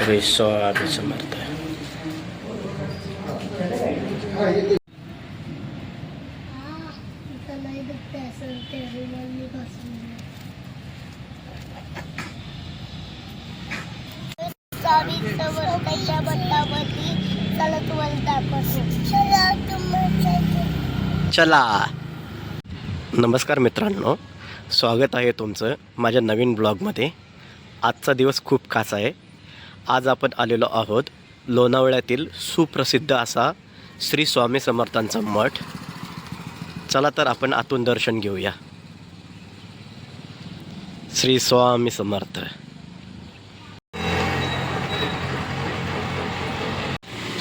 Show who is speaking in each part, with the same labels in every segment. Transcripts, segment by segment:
Speaker 1: श्री स्वामी समर्थ. चला. नमस्कार मित्रांनो, स्वागत आहे तुमचं माझ्या नवीन ब्लॉगमध्ये. आजचा दिवस खूप खास आहे. आज आपण आलेलो आहोत लोणावळ्यातील सुप्रसिद्ध असा श्री स्वामी समर्थांचा मठ. चला तर आपण आतून दर्शन घेऊया. श्री स्वामी समर्थ.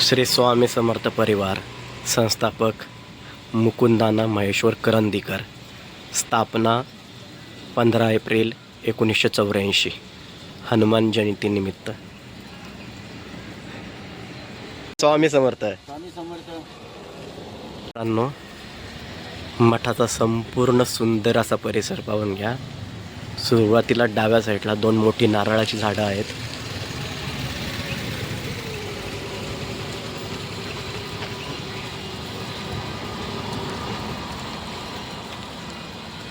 Speaker 1: श्री स्वामी समर्थ परिवार संस्थापक मुकुंदाना महेश्वर करंदीकर. स्थापना 15 एप्रिल 1984, हनुमान जयंतीनिमित्त. स्वामी समर्थ.
Speaker 2: स्वामी समर्थ.
Speaker 1: मित्रांनो, मठाचा संपूर्ण सुंदर असा परिसर पाहून घ्या. सुरुवातीला डाव्या साईडला 2 मोठी नारळाची झाडं आहेत.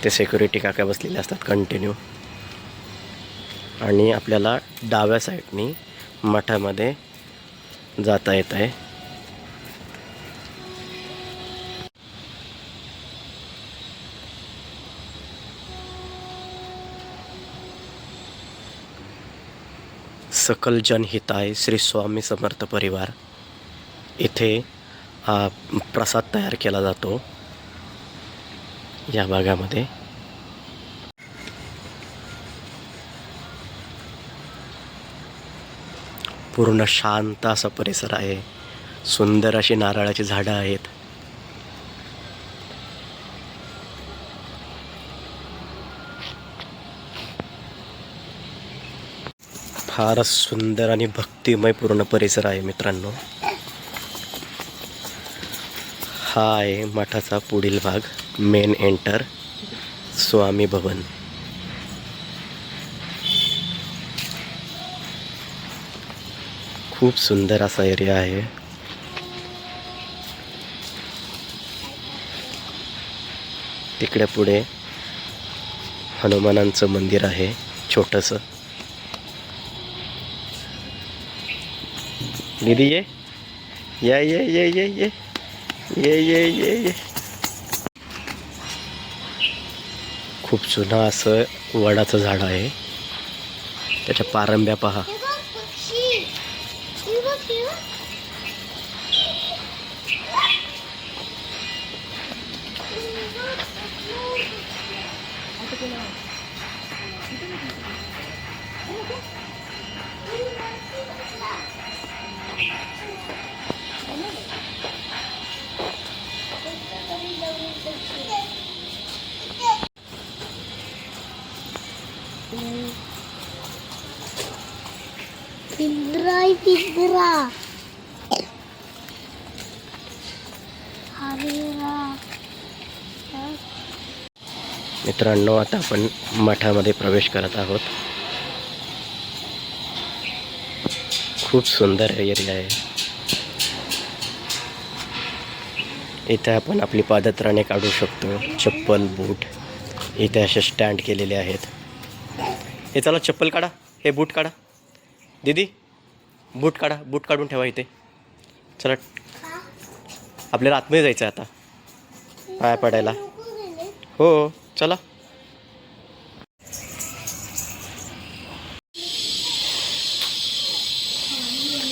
Speaker 1: ते सिक्युरिटी काका बसलेले असतात कंटिन्यू. आणि आपल्याला डाव्या साईडनी मठामध्ये जाता येत आहे. सकल जनहिताय श्री स्वामी समर्थ परिवार. इथे प्रसाद तयार केला जातो या भागामध्ये. पूर्ण शांत असा परिसर आहे. सुंदर अशी नारळाची झाडं आहेत. फारच सुंदर आणि भक्तिमय पूर्ण परिसर आहे मित्रांनो. हा आहे मठाचा पुढील भाग, मेन एंटर, स्वामी भवन. खूप सुंदर असा एरिया आहे. तिकडे पुढे हनुमानांचं मंदिर आहे छोटंसं. दीदी ये ये ये ये ये ये ये ये ये ये. खूप जुनं असं वडाचं झाड आहे. त्याच्या पारंब्या पहा.
Speaker 3: पिंजरा
Speaker 1: मित्रांनो, आता आपण मठामध्ये प्रवेश करत आहोत. खूप सुंदर एरिया आहे. इथे आपण आपली पादत्राणे काढू शकतो. चप्पल, बूट इथे असे स्टँड केलेले आहेत. हे चला चप्पल काढा, हे बूट काढा. दीदी बूट काढा, बूट काढून ठेवा इथे. चला आपल्याला आतमध्ये जायचं आहे आता पाया पडायला. हो चला.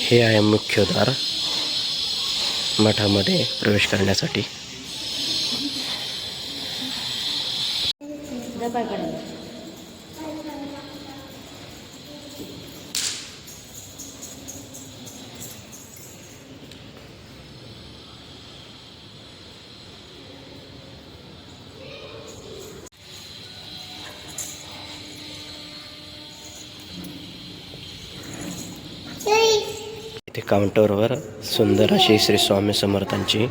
Speaker 1: हे आहे मुख्य द्वार मठामध्ये प्रवेश करण्यासाठी. इथे काउंटरवर सुंदर अशी श्री स्वामी समर्थांची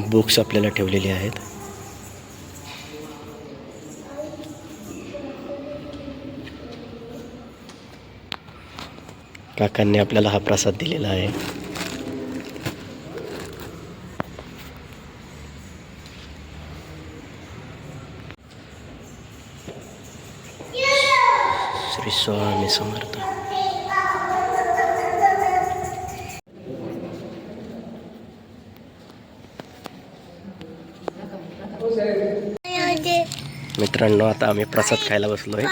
Speaker 1: बुक्स आपल्याला ठेवलेली आहेत. काकांनी आपल्याला हा प्रसाद दिलेला आहे. श्री स्वामी समर्थ. मित्रांनो, आता आम्ही प्रसाद खायला बसलोय.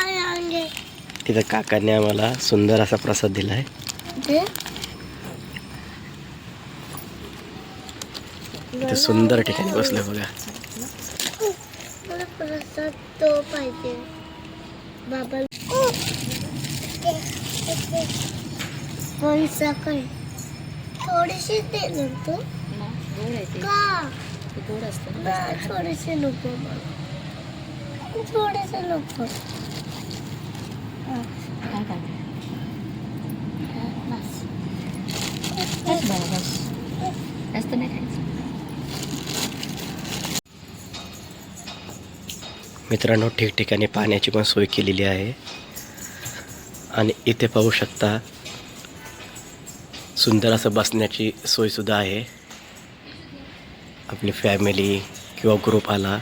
Speaker 1: तिथं काकांनी आम्हाला सुंदर असा प्रसाद दिला आहे. इथे सुंदर ठिकाणी बसलोय बघा.
Speaker 2: प्रसाद तो पाहिजे बाबा. पण सकाळी थोडीशी दे ना तू. का गोड असतं ना, थोडेसे नको मला, थोडेसे नको. जास्त नाही खायचं.
Speaker 1: मित्रांनो, ठिकठिकाणी पाण्याची पण सोय केलेली आहे. आणि इथे पाहू शकता सुंदर असं बसण्याची सोयसुद्धा आहे. आपली फॅमिली किंवा ग्रुप आला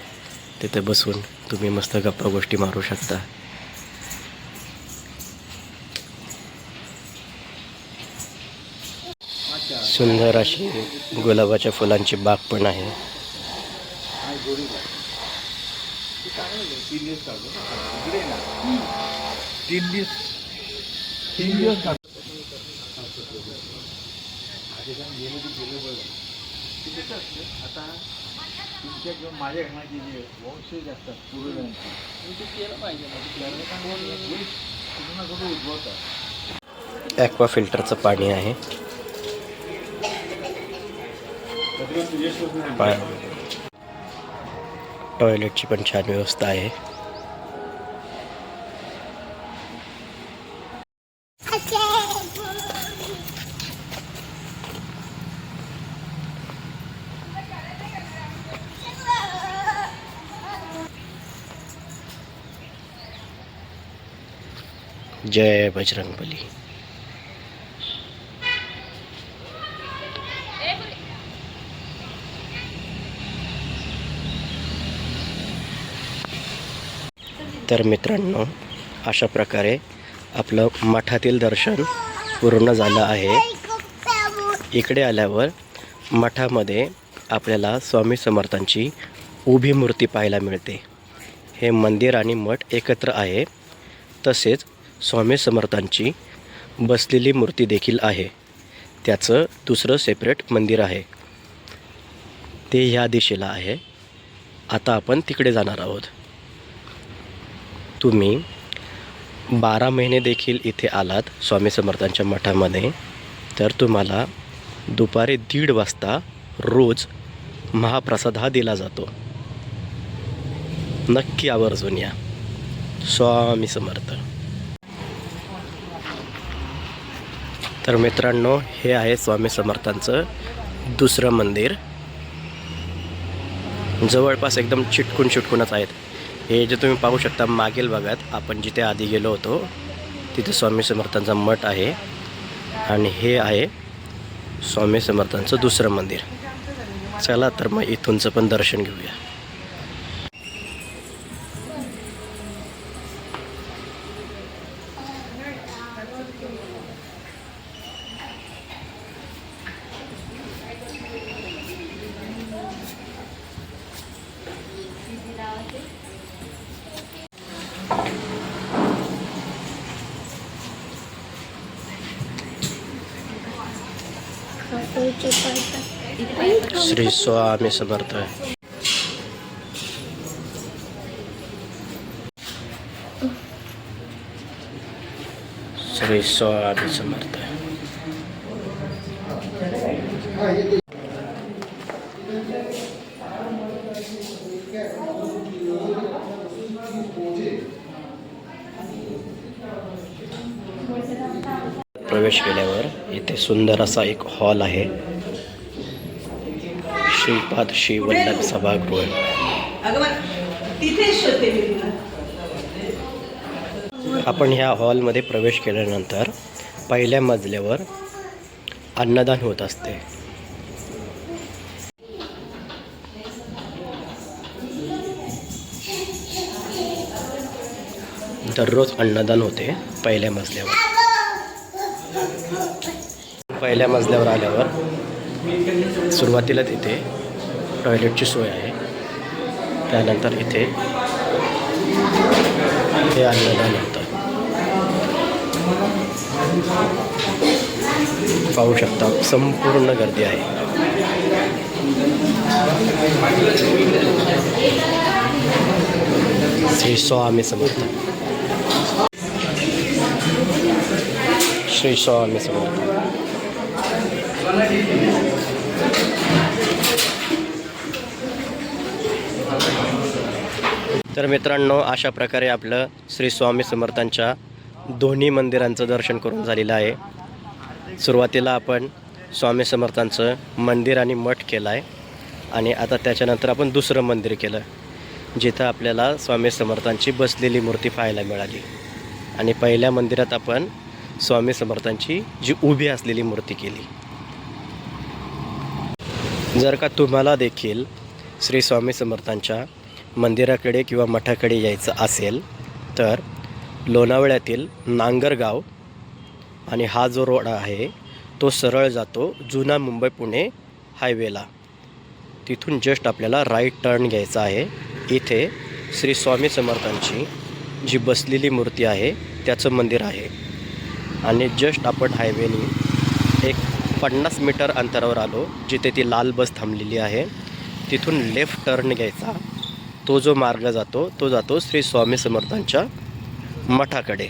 Speaker 1: तिथे बसून तुम्ही मस्त गप्पा गोष्टी मारू शकता. सुंदर अशी गुलाबाच्या फुलांची बाग पण आहे.
Speaker 3: आता तुमच्या किंवा माझ्या घराची जे वंशज असतात पूर्वजांची ते केलं पाहिजे. कुठून उद्भवतात.
Speaker 1: ॲक्वा फिल्टरचं पाणी आहे. टॉयलेटची पण छान व्यवस्था आहे. जय बजरंगबली. तर मित्रांनो, अशा प्रकारे आपलं मठातील दर्शन पूर्ण झालं आहे. इकडे आल्यावर मठामध्ये आपल्याला स्वामी समर्थांची उभी मूर्ती पाहायला मिळते. हे मंदिर आणि मठ एकत्र आहे. तसेच स्वामी समर्थांची बसलेली मूर्ती देखील आहे. त्याचं दुसरं सेपरेट मंदिर आहे, ते ह्या दिशेला आहे. आता आपण तिकडे जाणार आहोत. तुम्ही 12 महिने देखील इथे आलात स्वामी समर्थांच्या मठामध्ये, तर तुम्हाला दुपारी 1:30 वाजता रोज महाप्रसाद हा दिला जातो. नक्की आवर्जून या. स्वामी समर्थ. तर मित्रांनो, हे आहे स्वामी समर्थांचं दुसरं मंदिर. जवळपास एकदम चिटकूनच आहेत. हे जे तुम्ही पाहू शकता मागील भागात आपण जिथे आधी गेलो होतो तिथे स्वामी समर्थांचा मठ आहे. आणि हे आहे स्वामी समर्थांचं दुसरं मंदिर. चला तर मग इथूनचं पण दर्शन घेऊया. श्री स्वामी समर्थ. श्री स्वामी समर्थ. प्रवेश केल्यावर इथे सुंदर असा एक हॉल आहे. श्रीपाद श्री वल्लभ सभागृह. आपण ह्या हॉलमध्ये प्रवेश केल्यानंतर पहिल्या मजल्यावर अन्नदान होत असते. दररोज अन्नदान होते पहिल्या मजल्यावर. पहिल्या मजल्यावर आल्यावर सुरुवातीला तिथे टॉयलेटची सोय आहे. त्यानंतर इथे हे अन्नदान होतं. पाहू शकता संपूर्ण गर्दी आहे. श्री स्वामी समर्थ. श्री स्वामी समर्थ. तर मित्रांनो, अशा प्रकारे आपलं श्री स्वामी समर्थांच्या दोन्ही मंदिरांचं दर्शन करून झालेलं आहे. सुरुवातीला आपण स्वामी समर्थांचं मंदिर आणि मठ केलं आहे आणि आता त्याच्यानंतर आपण दुसरं मंदिर केलं जिथं आपल्याला स्वामी समर्थांची बसलेली मूर्ती पाहायला मिळाली. आणि पहिल्या मंदिरात आपण स्वामी समर्थांची जी उभी असलेली मूर्ती केली. जर का तुम्हाला देखील श्री स्वामी समर्थांच्या मंदिराकडे किंवा मठाकडे यायचं असेल तर लोणावळ्यातील नांगरगाव आणि हा जो रोड आहे तो सरळ जातो जुना मुंबई पुणे हायवेला. तिथून जस्ट आपल्याला राईट टर्न घ्यायचा आहे. इथे श्री स्वामी समर्थांची जी बसलेली मूर्ती आहे त्याचं मंदिर आहे आणि जस्ट आपण हायवेने एक 50 मीटर अंतरावर आलो जिथे ती लाल बस थांबलेली आहे. तिथून लेफ्ट टर्न घ्यायचा. तो जो मार्ग जातो तो जातो श्री स्वामी समर्थांच्या मठाकडे.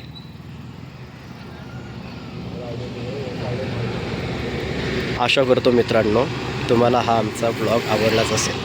Speaker 1: आशा करतो मित्रांनो तुम्हाला हा आमचा ब्लॉग आवडलाच असेल.